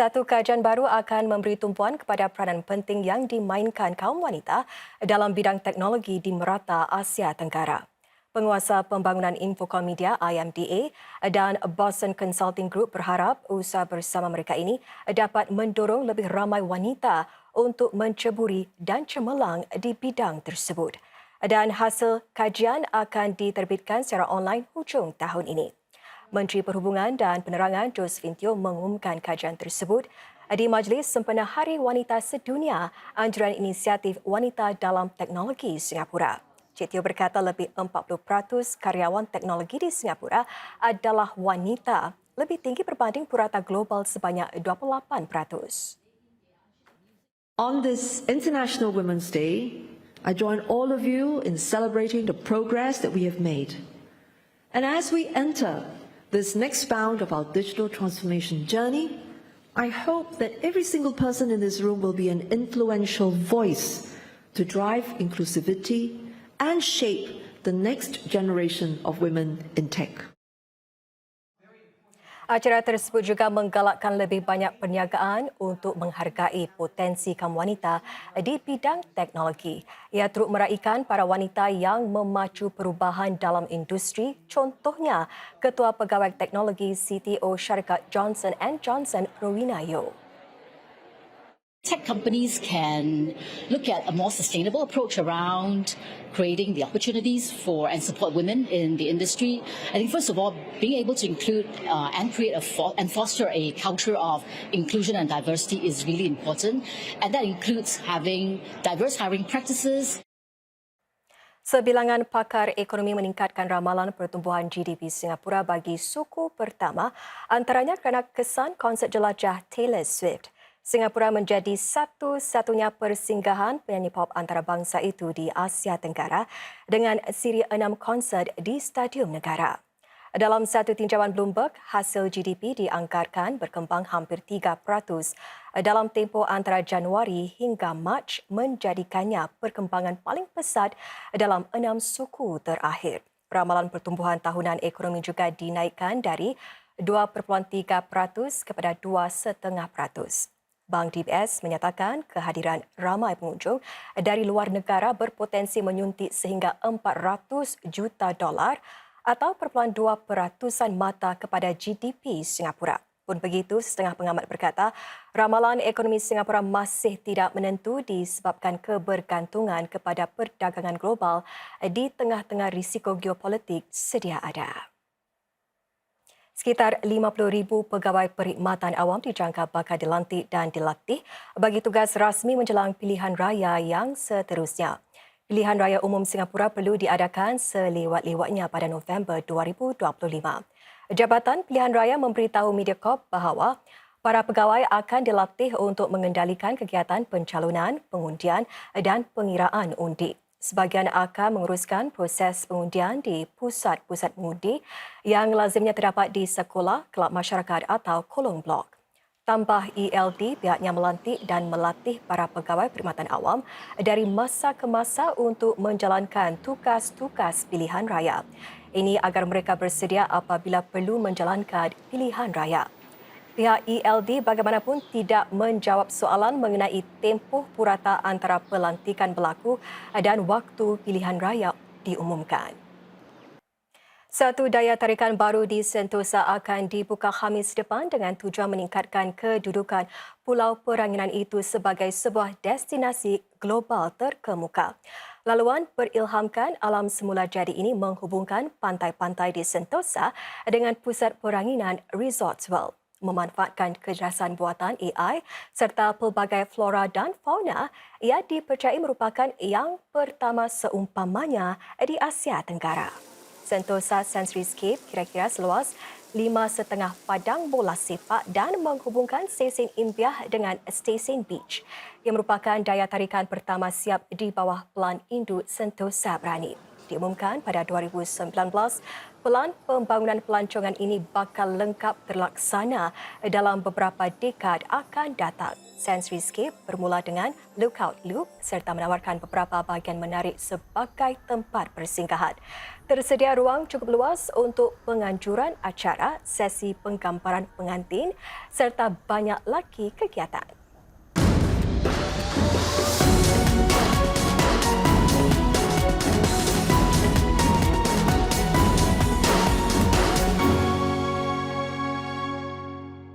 Satu kajian baru akan memberi tumpuan kepada peranan penting yang dimainkan kaum wanita dalam bidang teknologi di merata Asia Tenggara. Penguasa Pembangunan Infokom Media IMDA dan Boston Consulting Group berharap usaha bersama mereka ini dapat mendorong lebih ramai wanita untuk menceburi dan cemerlang di bidang tersebut. Dan hasil kajian akan diterbitkan secara online hujung tahun ini. Menteri Perhubungan dan Penerangan Josephine Teo mengumumkan kajian tersebut di Majlis Sempena Hari Wanita Sedunia Anjuran Inisiatif Wanita dalam Teknologi Singapura. Cik Teo berkata lebih 40% karyawan teknologi di Singapura adalah wanita, lebih tinggi berbanding purata global sebanyak 28%. On this International Women's Day, I join all of you in celebrating the progress that we have made. And as we enter this next bound of our digital transformation journey, I hope that every single person in this room will be an influential voice to drive inclusivity and shape the next generation of women in tech. Acara tersebut juga menggalakkan lebih banyak perniagaan untuk menghargai potensi kaum wanita di bidang teknologi. Ia turut meraikan para wanita yang memacu perubahan dalam industri, contohnya Ketua Pegawai Teknologi CTO syarikat Johnson & Johnson, Rowena Yeoh. Tech companies can look at a more sustainable approach around creating the opportunities for and support women in the industry. I think first of all, being able to include and create and foster a culture of inclusion and diversity is really important, and that includes having diverse hiring practices. Sebilangan pakar ekonomi meningkatkan ramalan pertumbuhan GDP Singapura bagi suku pertama, antaranya kerana kesan konsert jelajah Taylor Swift. Singapura menjadi satu-satunya persinggahan penyanyi pop antarabangsa itu di Asia Tenggara dengan siri 6 konsert di Stadium Negara. Dalam satu tinjauan Bloomberg, hasil GDP dianggarkan berkembang hampir 3% dalam tempoh antara Januari hingga Mac, menjadikannya perkembangan paling pesat dalam 6 suku terakhir. Ramalan pertumbuhan tahunan ekonomi juga dinaikkan dari 2.3% kepada 2.5%. Bank DBS menyatakan kehadiran ramai pengunjung dari luar negara berpotensi menyuntik sehingga $400 juta atau 0.2% mata kepada GDP Singapura. Pun begitu, setengah pengamat berkata, ramalan ekonomi Singapura masih tidak menentu disebabkan kebergantungan kepada perdagangan global di tengah-tengah risiko geopolitik sedia ada. Sekitar 50,000 pegawai perkhidmatan awam dijangka bakal dilantik dan dilatih bagi tugas rasmi menjelang pilihan raya yang seterusnya. Pilihan raya umum Singapura perlu diadakan selewat-lewatnya pada November 2025. Jabatan Pilihan Raya memberitahu Mediacorp bahawa para pegawai akan dilatih untuk mengendalikan kegiatan pencalonan, pengundian dan pengiraan undi. Sebahagian akan menguruskan proses pengundian di pusat-pusat mengundi yang lazimnya terdapat di sekolah, kelab masyarakat atau kolong blok. Tambah ELD, pihaknya melantik dan melatih para pegawai perkhidmatan awam dari masa ke masa untuk menjalankan tugas-tugas pilihan raya. Ini agar mereka bersedia apabila perlu menjalankan pilihan raya. Pihak ELD bagaimanapun tidak menjawab soalan mengenai tempoh purata antara pelantikan berlaku dan waktu pilihan raya diumumkan. Satu daya tarikan baru di Sentosa akan dibuka Khamis depan dengan tujuan meningkatkan kedudukan Pulau Peranginan itu sebagai sebuah destinasi global terkemuka. Laluan berilhamkan alam semula jadi ini menghubungkan pantai-pantai di Sentosa dengan pusat peranginan Resort World. Memanfaatkan kecerdasan buatan AI serta pelbagai flora dan fauna, ia dipercayai merupakan yang pertama seumpamanya di Asia Tenggara. Sentosa Sensoryscape kira-kira seluas 5,5 padang bola sepak dan menghubungkan stesen Imbiah dengan stesen Beach yang merupakan daya tarikan pertama siap di bawah Pelan Induk Sentosa Berani. diumumkan pada 2019, pelan pembangunan pelancongan ini bakal lengkap terlaksana dalam beberapa dekad akan datang. Sainsryscape bermula dengan Lookout Loop serta menawarkan beberapa bahagian menarik sebagai tempat persinggahan. Tersedia ruang cukup luas untuk penganjuran acara, sesi penggambaran pengantin serta banyak lagi kegiatan.